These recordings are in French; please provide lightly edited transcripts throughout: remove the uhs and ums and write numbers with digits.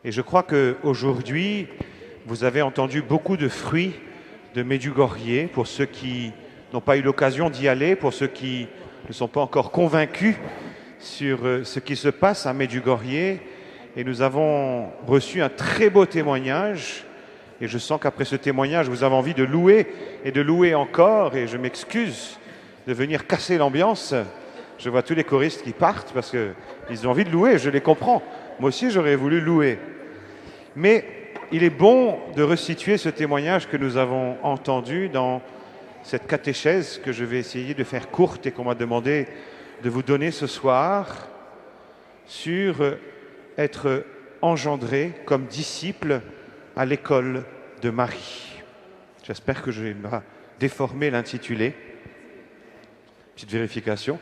Et je crois qu'aujourd'hui, vous avez entendu beaucoup de fruits de Medjugorje, pour ceux qui n'ont pas eu l'occasion d'y aller, pour ceux qui ne sont pas encore convaincus sur ce qui se passe à Medjugorje. Et nous avons reçu un très beau témoignage. Et je sens qu'après ce témoignage, vous avez envie de louer et de louer encore. Et je m'excuse de venir casser l'ambiance. Je vois tous les choristes qui partent parce qu'ils ont envie de louer, je les comprends. Moi aussi, j'aurais voulu louer. Mais il est bon de resituer ce témoignage que nous avons entendu dans cette catéchèse que je vais essayer de faire courte et qu'on m'a demandé de vous donner ce soir sur être engendré comme disciple à l'école de Marie. J'espère que je n'ai pas déformé l'intitulé. Petite vérification.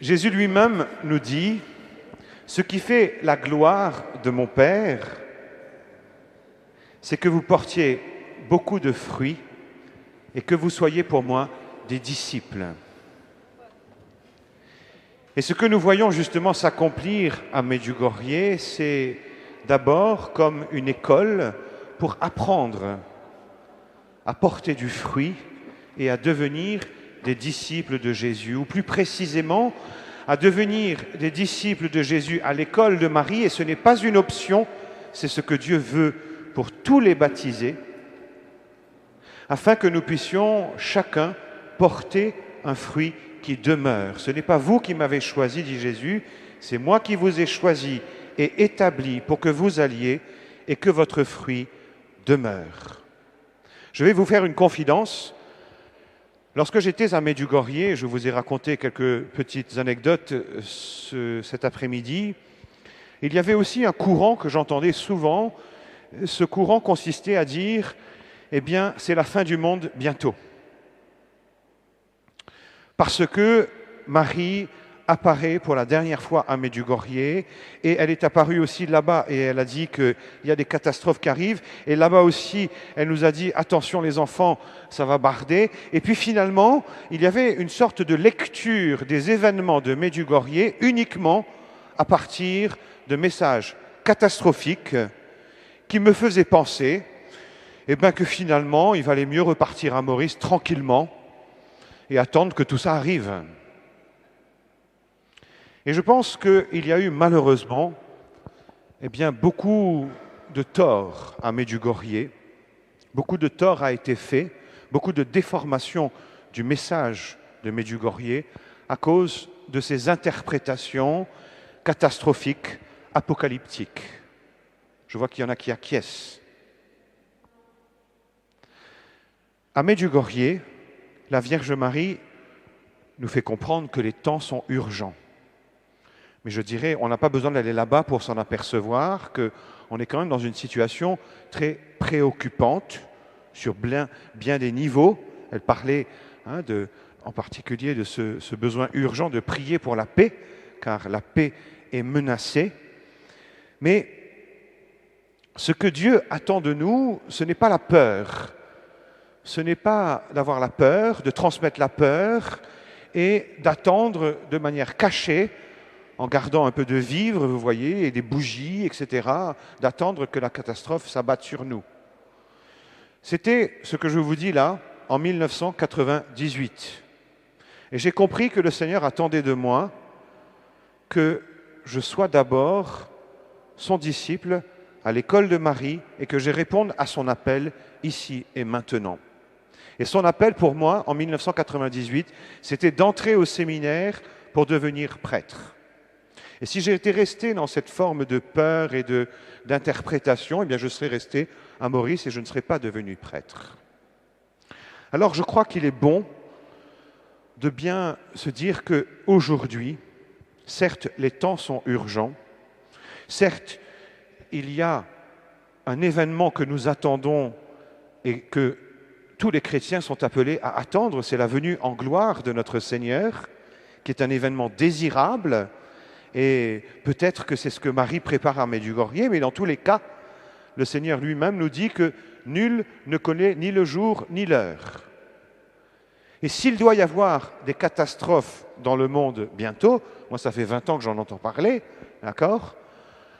Jésus lui-même nous dit « Ce qui fait la gloire de mon Père, c'est que vous portiez beaucoup de fruits et que vous soyez pour moi des disciples. » Et ce que nous voyons justement s'accomplir à Medjugorje, c'est d'abord comme une école pour apprendre à porter du fruit et à devenir des disciples de Jésus, ou plus précisément, à devenir des disciples de Jésus à l'école de Marie. Et ce n'est pas une option, c'est ce que Dieu veut pour tous les baptisés, afin que nous puissions chacun porter un fruit qui demeure. Ce n'est pas vous qui m'avez choisi, dit Jésus, c'est moi qui vous ai choisi et établi pour que vous alliez et que votre fruit demeure. Je vais vous faire une confidence. Lorsque j'étais à Medjugorje, je vous ai raconté quelques petites anecdotes cet après-midi, il y avait aussi un courant que j'entendais souvent. Ce courant consistait à dire « Eh bien, c'est la fin du monde bientôt ». Parce que Marie apparaît pour la dernière fois à Medjugorje et elle est apparue aussi là-bas et elle a dit qu'il y a des catastrophes qui arrivent et là-bas aussi elle nous a dit attention les enfants, ça va barder. Et puis finalement il y avait une sorte de lecture des événements de Medjugorje uniquement à partir de messages catastrophiques qui me faisaient penser que finalement il valait mieux repartir à Maurice tranquillement et attendre que tout ça arrive. Et je pense qu'il y a eu malheureusement beaucoup de tort à Medjugorje, beaucoup de tort a été fait, beaucoup de déformation du message de Medjugorje à cause de ces interprétations catastrophiques, apocalyptiques. Je vois qu'il y en a qui acquiescent. À Medjugorje, la Vierge Marie nous fait comprendre que les temps sont urgents. Mais je dirais, on n'a pas besoin d'aller là-bas pour s'en apercevoir qu'on est quand même dans une situation très préoccupante sur bien des niveaux. Elle parlait en particulier de ce besoin urgent de prier pour la paix, car la paix est menacée. Mais ce que Dieu attend de nous, ce n'est pas la peur. Ce n'est pas d'avoir la peur, de transmettre la peur et d'attendre de manière cachée, en gardant un peu de vivres, vous voyez, et des bougies, etc., d'attendre que la catastrophe s'abatte sur nous. C'était ce que je vous dis là, en 1998. Et j'ai compris que le Seigneur attendait de moi que je sois d'abord son disciple à l'école de Marie et que je réponde à son appel ici et maintenant. Et son appel pour moi, en 1998, c'était d'entrer au séminaire pour devenir prêtre. Et si j'étais resté dans cette forme de peur et d'interprétation, je serais resté à Maurice et je ne serais pas devenu prêtre. Alors je crois qu'il est bon de bien se dire qu'aujourd'hui, certes, les temps sont urgents, certes, il y a un événement que nous attendons et que tous les chrétiens sont appelés à attendre, c'est la venue en gloire de notre Seigneur, qui est un événement désirable, et peut-être que c'est ce que Marie prépare à Medjugorje, mais dans tous les cas, le Seigneur lui-même nous dit que nul ne connaît ni le jour ni l'heure. Et s'il doit y avoir des catastrophes dans le monde bientôt, moi ça fait 20 ans que j'en entends parler, d'accord ?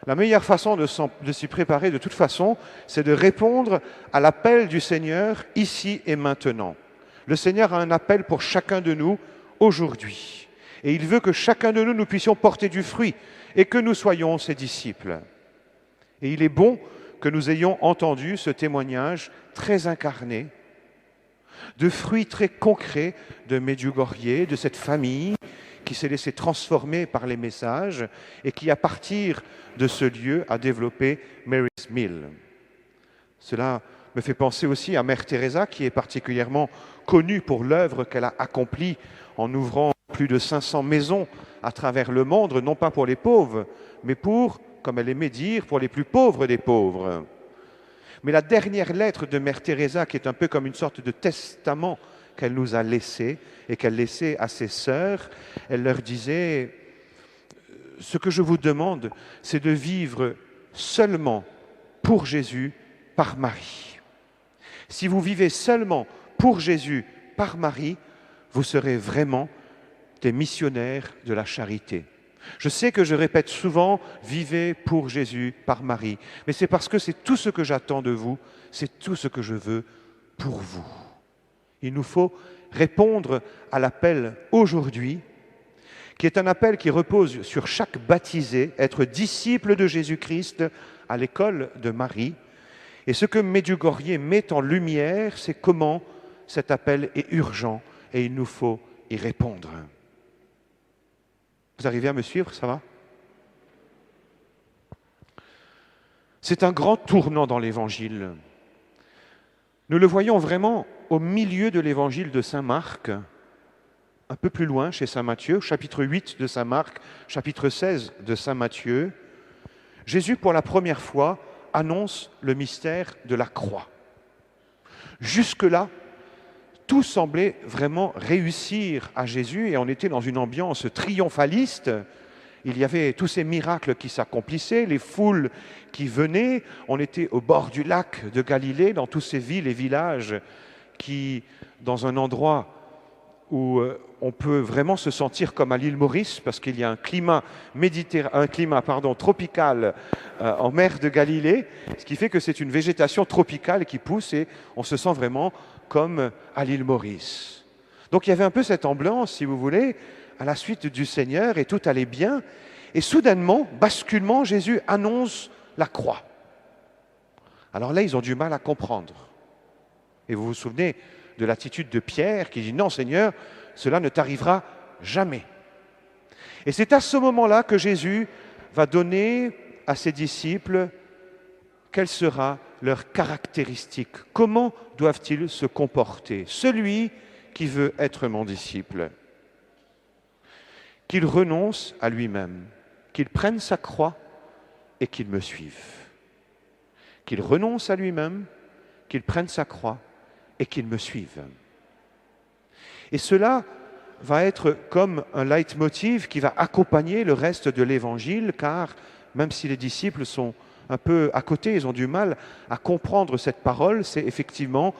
La meilleure façon de s'y préparer de toute façon, c'est de répondre à l'appel du Seigneur ici et maintenant. Le Seigneur a un appel pour chacun de nous aujourd'hui. Et il veut que chacun de nous, nous puissions porter du fruit et que nous soyons ses disciples. Et il est bon que nous ayons entendu ce témoignage très incarné, de fruits très concrets de Medjugorje, de cette famille qui s'est laissée transformer par les messages et qui, à partir de ce lieu, a développé Mary's Mill. Cela me fait penser aussi à Mère Teresa, qui est particulièrement connue pour l'œuvre qu'elle a accomplie en ouvrant plus de 500 maisons à travers le monde, non pas pour les pauvres, mais pour, comme elle aimait dire, pour les plus pauvres des pauvres. Mais la dernière lettre de Mère Teresa, qui est un peu comme une sorte de testament qu'elle nous a laissé et qu'elle laissait à ses sœurs, elle leur disait « Ce que je vous demande, c'est de vivre seulement pour Jésus par Marie. Si vous vivez seulement pour Jésus par Marie, vous serez vraiment des missionnaires de la charité. » Je sais que je répète souvent « Vivez pour Jésus par Marie », mais c'est parce que c'est tout ce que j'attends de vous, c'est tout ce que je veux pour vous. Il nous faut répondre à l'appel aujourd'hui, qui est un appel qui repose sur chaque baptisé, être disciple de Jésus-Christ à l'école de Marie. Et ce que Medjugorje met en lumière, c'est comment cet appel est urgent et il nous faut y répondre. Vous arrivez à me suivre, ça va ? C'est un grand tournant dans l'Évangile. Nous le voyons vraiment au milieu de l'Évangile de Saint Marc, un peu plus loin chez Saint Matthieu, chapitre 8 de Saint Marc, chapitre 16 de Saint Matthieu. Jésus, pour la première fois, annonce le mystère de la croix. Jusque-là, tout semblait vraiment réussir à Jésus et on était dans une ambiance triomphaliste. Il y avait tous ces miracles qui s'accomplissaient, les foules qui venaient. On était au bord du lac de Galilée, dans tous ces villes et villages qui, dans un endroit où on peut vraiment se sentir comme à l'île Maurice, parce qu'il y a un climat, tropical en mer de Galilée, ce qui fait que c'est une végétation tropicale qui pousse et on se sent vraiment comme à l'île Maurice. Donc il y avait un peu cette ambiance, si vous voulez, à la suite du Seigneur, et tout allait bien. Et soudainement, basculement, Jésus annonce la croix. Alors là, ils ont du mal à comprendre. Et vous vous souvenez de l'attitude de Pierre qui dit « Non, Seigneur, cela ne t'arrivera jamais ». Et c'est à ce moment-là que Jésus va donner à ses disciples quelle sera leur caractéristique. Comment doivent-ils se comporter? Celui qui veut être mon disciple, qu'il renonce à lui-même, qu'il prenne sa croix et qu'il me suive. Qu'il renonce à lui-même, qu'il prenne sa croix et qu'il me suive. Et cela va être comme un leitmotiv qui va accompagner le reste de l'Évangile, car même si les disciples sont un peu à côté, ils ont du mal à comprendre cette parole, c'est effectivement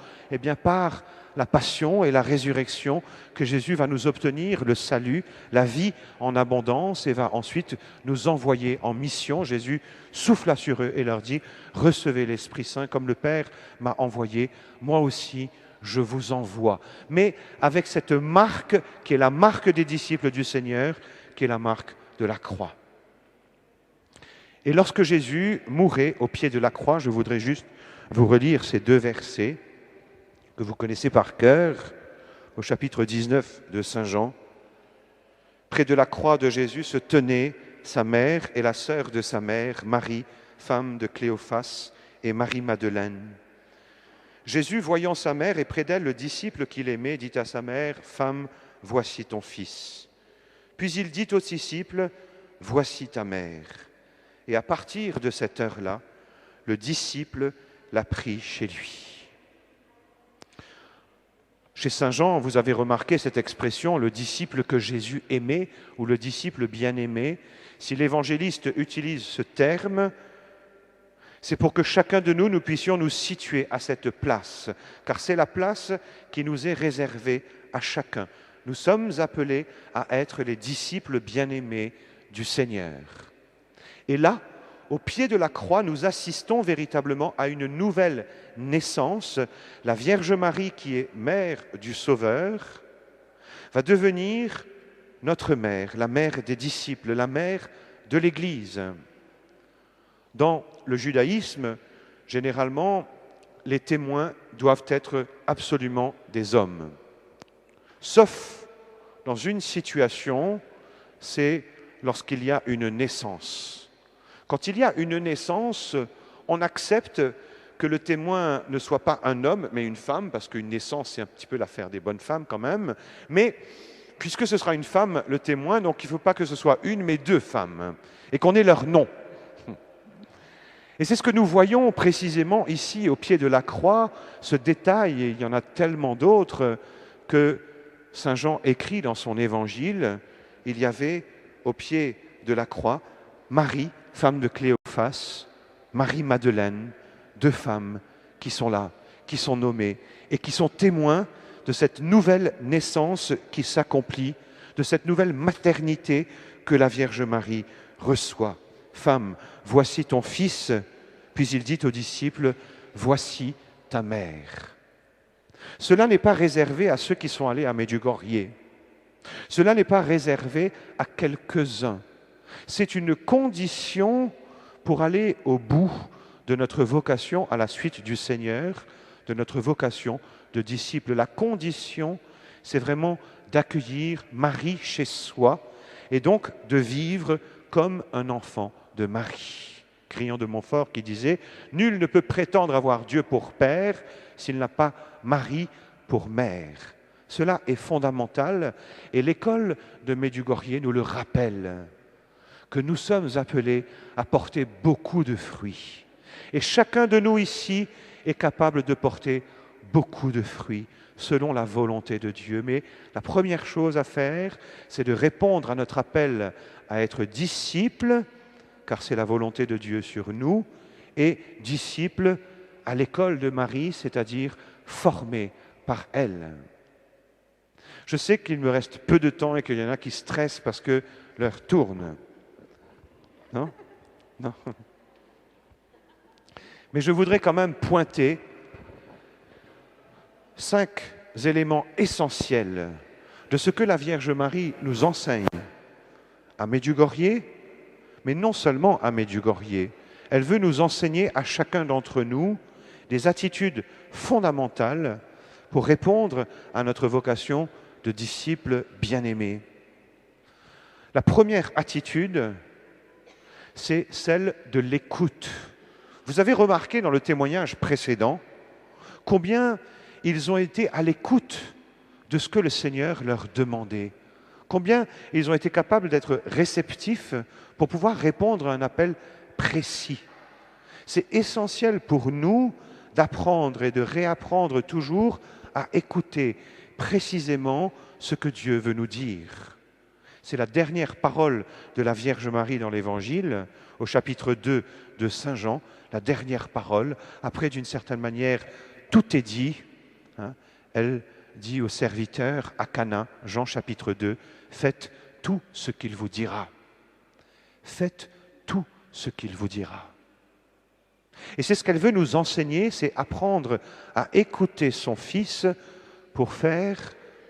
par la passion et la résurrection que Jésus va nous obtenir le salut, la vie en abondance et va ensuite nous envoyer en mission. Jésus souffla sur eux et leur dit « Recevez l'Esprit Saint comme le Père m'a envoyé, moi aussi je vous envoie ». Mais avec cette marque qui est la marque des disciples du Seigneur, qui est la marque de la croix. Et lorsque Jésus mourait au pied de la croix, je voudrais juste vous relire ces deux versets que vous connaissez par cœur, au chapitre 19 de Saint Jean. Près de la croix de Jésus se tenaient sa mère et la sœur de sa mère, Marie, femme de Cléophas, et Marie-Madeleine. Jésus, voyant sa mère et près d'elle le disciple qu'il aimait, dit à sa mère, « Femme, voici ton fils. » Puis il dit au disciple, « Voici ta mère. » Et à partir de cette heure-là, le disciple l'a pris chez lui. Chez Saint Jean, vous avez remarqué cette expression, le disciple que Jésus aimait ou le disciple bien-aimé. Si l'évangéliste utilise ce terme, c'est pour que chacun de nous, nous puissions nous situer à cette place, car c'est la place qui nous est réservée à chacun. Nous sommes appelés à être les disciples bien-aimés du Seigneur. Et là, au pied de la croix, nous assistons véritablement à une nouvelle naissance. La Vierge Marie, qui est mère du Sauveur, va devenir notre mère, la mère des disciples, la mère de l'Église. Dans le judaïsme, généralement, les témoins doivent être absolument des hommes. Sauf dans une situation, c'est lorsqu'il y a une naissance. Quand il y a une naissance, on accepte que le témoin ne soit pas un homme, mais une femme, parce qu'une naissance, c'est un petit peu l'affaire des bonnes femmes quand même. Mais puisque ce sera une femme, le témoin, donc il ne faut pas que ce soit une, mais deux femmes, et qu'on ait leur nom. Et c'est ce que nous voyons précisément ici, au pied de la croix, ce détail, et il y en a tellement d'autres, que Saint Jean écrit dans son évangile, il y avait au pied de la croix Marie, femme de Cléophas, Marie-Madeleine, deux femmes qui sont là, qui sont nommées et qui sont témoins de cette nouvelle naissance qui s'accomplit, de cette nouvelle maternité que la Vierge Marie reçoit. Femme, voici ton fils, puis il dit aux disciples, voici ta mère. Cela n'est pas réservé à ceux qui sont allés à Medjugorje. Cela n'est pas réservé à quelques-uns. C'est une condition pour aller au bout de notre vocation à la suite du Seigneur, de notre vocation de disciple. La condition, c'est vraiment d'accueillir Marie chez soi et donc de vivre comme un enfant de Marie. Crillon de Montfort qui disait « Nul ne peut prétendre avoir Dieu pour père s'il n'a pas Marie pour mère ». Cela est fondamental et l'école de Medjugorje nous le rappelle, que nous sommes appelés à porter beaucoup de fruits. Et chacun de nous ici est capable de porter beaucoup de fruits selon la volonté de Dieu. Mais la première chose à faire, c'est de répondre à notre appel à être disciple, car c'est la volonté de Dieu sur nous, et disciple à l'école de Marie, c'est-à-dire formé par elle. Je sais qu'il me reste peu de temps et qu'il y en a qui stressent parce que l'heure tourne. Non ? Non. Mais je voudrais quand même pointer 5 éléments essentiels de ce que la Vierge Marie nous enseigne à Medjugorje, mais non seulement à Medjugorje. Elle veut nous enseigner à chacun d'entre nous des attitudes fondamentales pour répondre à notre vocation de disciples bien-aimés. La première attitude, c'est celle de l'écoute. Vous avez remarqué dans le témoignage précédent combien ils ont été à l'écoute de ce que le Seigneur leur demandait, combien ils ont été capables d'être réceptifs pour pouvoir répondre à un appel précis. C'est essentiel pour nous d'apprendre et de réapprendre toujours à écouter précisément ce que Dieu veut nous dire. C'est la dernière parole de la Vierge Marie dans l'Évangile, au chapitre 2 de Saint Jean, la dernière parole. Après, d'une certaine manière, tout est dit. Elle dit aux serviteurs à Cana, Jean chapitre 2, « Faites tout ce qu'il vous dira. » Faites tout ce qu'il vous dira. Et c'est ce qu'elle veut nous enseigner, c'est apprendre à écouter son Fils pour faire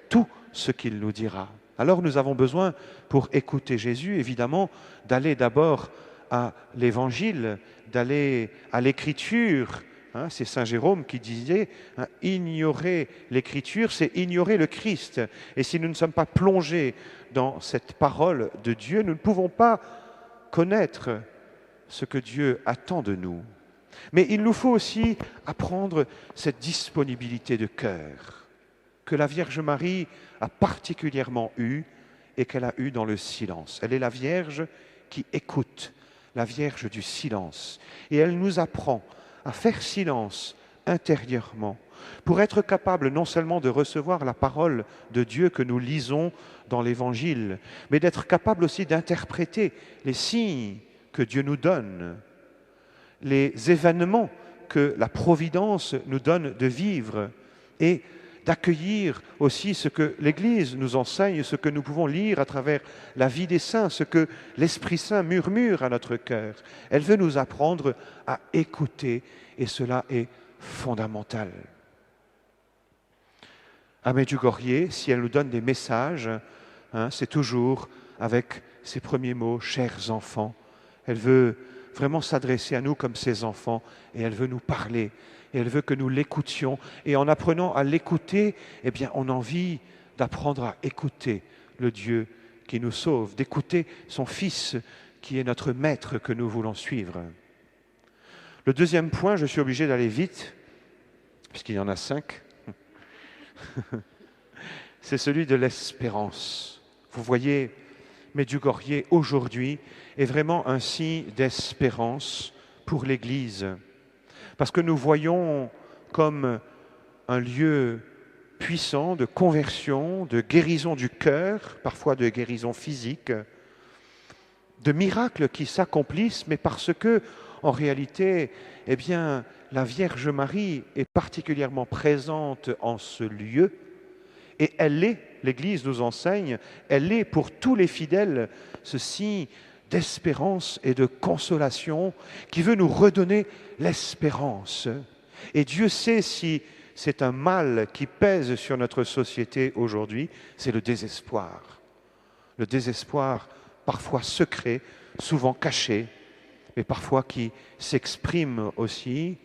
tout ce qu'il nous dira. Alors nous avons besoin, pour écouter Jésus, évidemment, d'aller d'abord à l'Évangile, d'aller à l'Écriture. C'est Saint Jérôme qui disait ignorer l'Écriture, c'est ignorer le Christ. Et si nous ne sommes pas plongés dans cette parole de Dieu, nous ne pouvons pas connaître ce que Dieu attend de nous. Mais il nous faut aussi apprendre cette disponibilité de cœur que la Vierge Marie a particulièrement eue et qu'elle a eue dans le silence. Elle est la Vierge qui écoute, la Vierge du silence. Et elle nous apprend à faire silence intérieurement pour être capable non seulement de recevoir la parole de Dieu que nous lisons dans l'Évangile, mais d'être capable aussi d'interpréter les signes que Dieu nous donne, les événements que la Providence nous donne de vivre et d'accueillir aussi ce que l'Église nous enseigne, ce que nous pouvons lire à travers la vie des saints, ce que l'Esprit Saint murmure à notre cœur. Elle veut nous apprendre à écouter et cela est fondamental. À Medjugorje, si elle nous donne des messages, c'est toujours avec ces premiers mots, chers enfants. Elle veut vraiment s'adresser à nous comme ses enfants et elle veut nous parler et elle veut que nous l'écoutions. Et en apprenant à l'écouter, eh bien, on a envie d'apprendre à écouter le Dieu qui nous sauve, d'écouter son Fils qui est notre maître que nous voulons suivre. Le deuxième point, je suis obligé d'aller vite, puisqu'il y en a 5, c'est celui de l'espérance. Vous voyez, Medjugorje aujourd'hui est vraiment un signe d'espérance pour l'Église. Parce que nous voyons comme un lieu puissant de conversion, de guérison du cœur, parfois de guérison physique, de miracles qui s'accomplissent, mais parce que, en réalité, eh bien, la Vierge Marie est particulièrement présente en ce lieu, et elle est, l'Église nous enseigne, elle est pour tous les fidèles ce signe d'espérance et de consolation qui veut nous redonner l'espérance. Et Dieu sait si c'est un mal qui pèse sur notre société aujourd'hui, c'est le désespoir. Le désespoir parfois secret, souvent caché, mais parfois qui s'exprime aussi.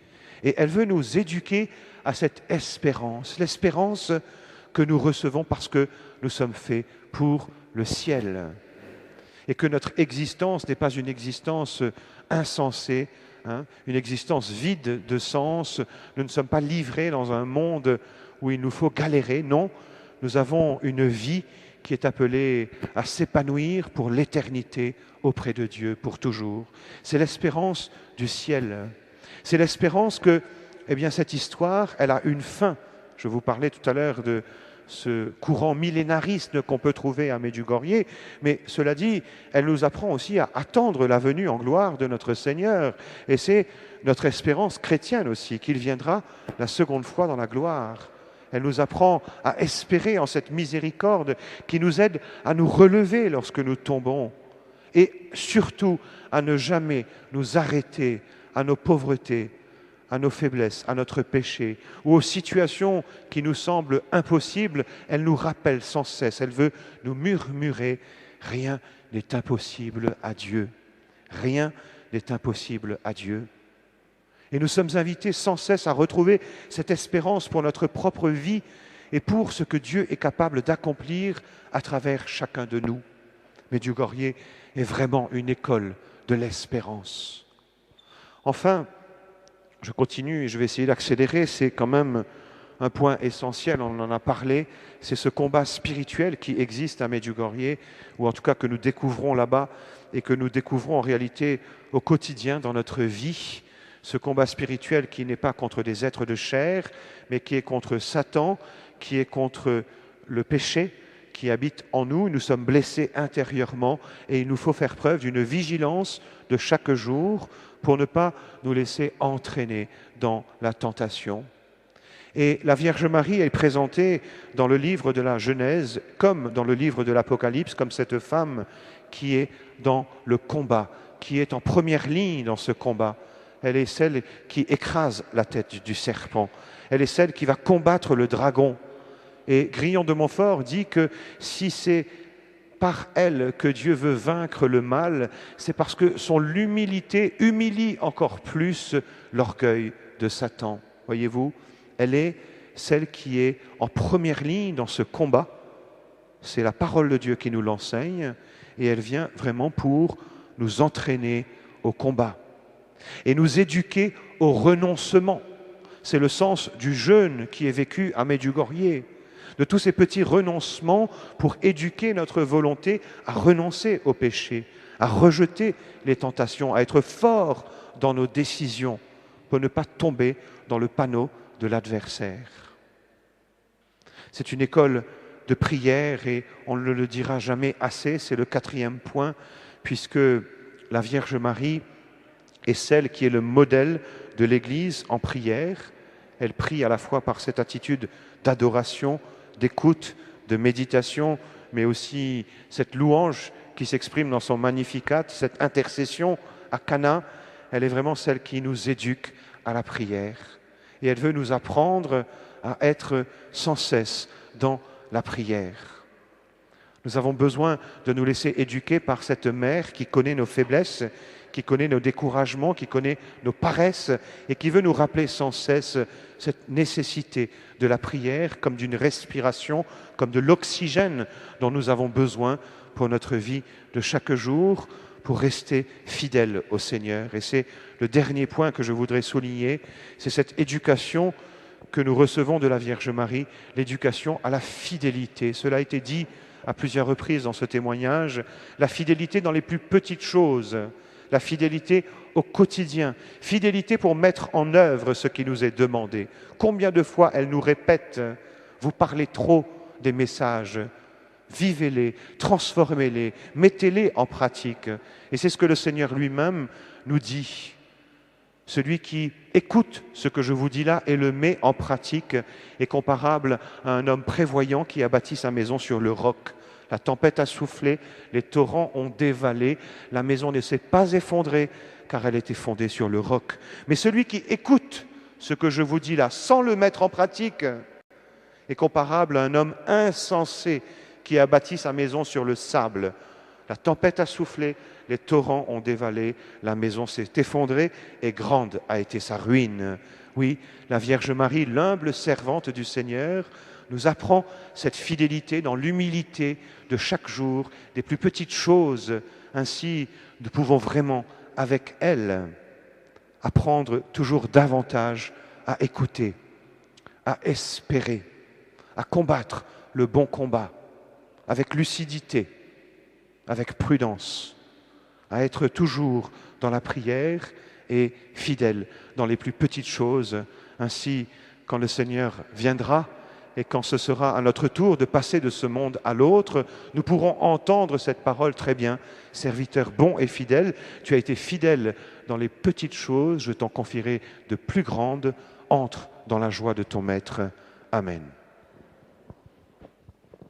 Et elle veut nous éduquer à cette espérance, l'espérance que nous recevons parce que nous sommes faits pour le ciel. Et que notre existence n'est pas une existence insensée, une existence vide de sens. Nous ne sommes pas livrés dans un monde où il nous faut galérer. Non, nous avons une vie qui est appelée à s'épanouir pour l'éternité auprès de Dieu, pour toujours. C'est l'espérance du ciel. C'est l'espérance que, eh bien, cette histoire, elle a une fin. Je vous parlais tout à l'heure de ce courant millénariste qu'on peut trouver à Medjugorje, mais cela dit, elle nous apprend aussi à attendre la venue en gloire de notre Seigneur. Et c'est notre espérance chrétienne aussi, qu'il viendra la seconde fois dans la gloire. Elle nous apprend à espérer en cette miséricorde qui nous aide à nous relever lorsque nous tombons et surtout à ne jamais nous arrêter à nos pauvretés, à nos faiblesses, à notre péché, ou aux situations qui nous semblent impossibles. Elle nous rappelle sans cesse, elle veut nous murmurer, rien n'est impossible à Dieu. Rien n'est impossible à Dieu. Et nous sommes invités sans cesse à retrouver cette espérance pour notre propre vie et pour ce que Dieu est capable d'accomplir à travers chacun de nous. Medjugorje est vraiment une école de l'espérance. Enfin, je continue et je vais essayer d'accélérer, c'est quand même un point essentiel, on en a parlé, c'est ce combat spirituel qui existe à Medjugorje, ou en tout cas que nous découvrons là-bas et que nous découvrons en réalité au quotidien dans notre vie. Ce combat spirituel qui n'est pas contre des êtres de chair, mais qui est contre Satan, qui est contre le péché qui habite en nous. Nous sommes blessés intérieurement et il nous faut faire preuve d'une vigilance de chaque jour pour ne pas nous laisser entraîner dans la tentation. Et la Vierge Marie est présentée dans le livre de la Genèse comme dans le livre de l'Apocalypse, comme cette femme qui est dans le combat, qui est en première ligne dans ce combat. Elle est celle qui écrase la tête du serpent. Elle est celle qui va combattre le dragon. Et Grillon de Montfort dit que si c'est par elle que Dieu veut vaincre le mal, c'est parce que son humilité humilie encore plus l'orgueil de Satan. Voyez-vous, elle est celle qui est en première ligne dans ce combat. C'est la parole de Dieu qui nous l'enseigne et elle vient vraiment pour nous entraîner au combat et nous éduquer au renoncement. C'est le sens du jeûne qui est vécu à Medjugorje, de tous ces petits renoncements pour éduquer notre volonté à renoncer au péché, à rejeter les tentations, à être fort dans nos décisions pour ne pas tomber dans le panneau de l'adversaire. C'est une école de prière et on ne le dira jamais assez, c'est le 4e point, puisque la Vierge Marie est celle qui est le modèle de l'Église en prière. Elle prie à la fois par cette attitude d'adoration, d'écoute, de méditation, mais aussi cette louange qui s'exprime dans son Magnificat, cette intercession à Cana. Elle est vraiment celle qui nous éduque à la prière. Et elle veut nous apprendre à être sans cesse dans la prière. Nous avons besoin de nous laisser éduquer par cette mère qui connaît nos faiblesses, qui connaît nos découragements, qui connaît nos paresses et qui veut nous rappeler sans cesse cette nécessité de la prière comme d'une respiration, comme de l'oxygène dont nous avons besoin pour notre vie de chaque jour, pour rester fidèles au Seigneur. Et c'est le dernier point que je voudrais souligner, c'est cette éducation que nous recevons de la Vierge Marie, l'éducation à la fidélité. Cela a été dit à plusieurs reprises dans ce témoignage, la fidélité dans les plus petites choses, la fidélité au quotidien, fidélité pour mettre en œuvre ce qui nous est demandé. Combien de fois elle nous répète, vous parlez trop des messages, vivez-les, transformez-les, mettez-les en pratique. Et c'est ce que le Seigneur lui-même nous dit. Celui qui écoute ce que je vous dis là et le met en pratique est comparable à un homme prévoyant qui a bâti sa maison sur le roc. La tempête a soufflé, les torrents ont dévalé, la maison ne s'est pas effondrée car elle était fondée sur le roc. Mais celui qui écoute ce que je vous dis là sans le mettre en pratique est comparable à un homme insensé qui a bâti sa maison sur le sable. La tempête a soufflé, les torrents ont dévalé, la maison s'est effondrée et grande a été sa ruine. Oui, la Vierge Marie, l'humble servante du Seigneur, nous apprend cette fidélité dans l'humilité de chaque jour, des plus petites choses. Ainsi, nous pouvons vraiment, avec elle, apprendre toujours davantage à écouter, à espérer, à combattre le bon combat, avec lucidité, avec prudence, à être toujours dans la prière et fidèle dans les plus petites choses. Ainsi, quand le Seigneur viendra et quand ce sera à notre tour de passer de ce monde à l'autre, nous pourrons entendre cette parole très bien. Serviteur bon et fidèle, tu as été fidèle dans les petites choses, je t'en confierai de plus grandes. Entre dans la joie de ton Maître. Amen.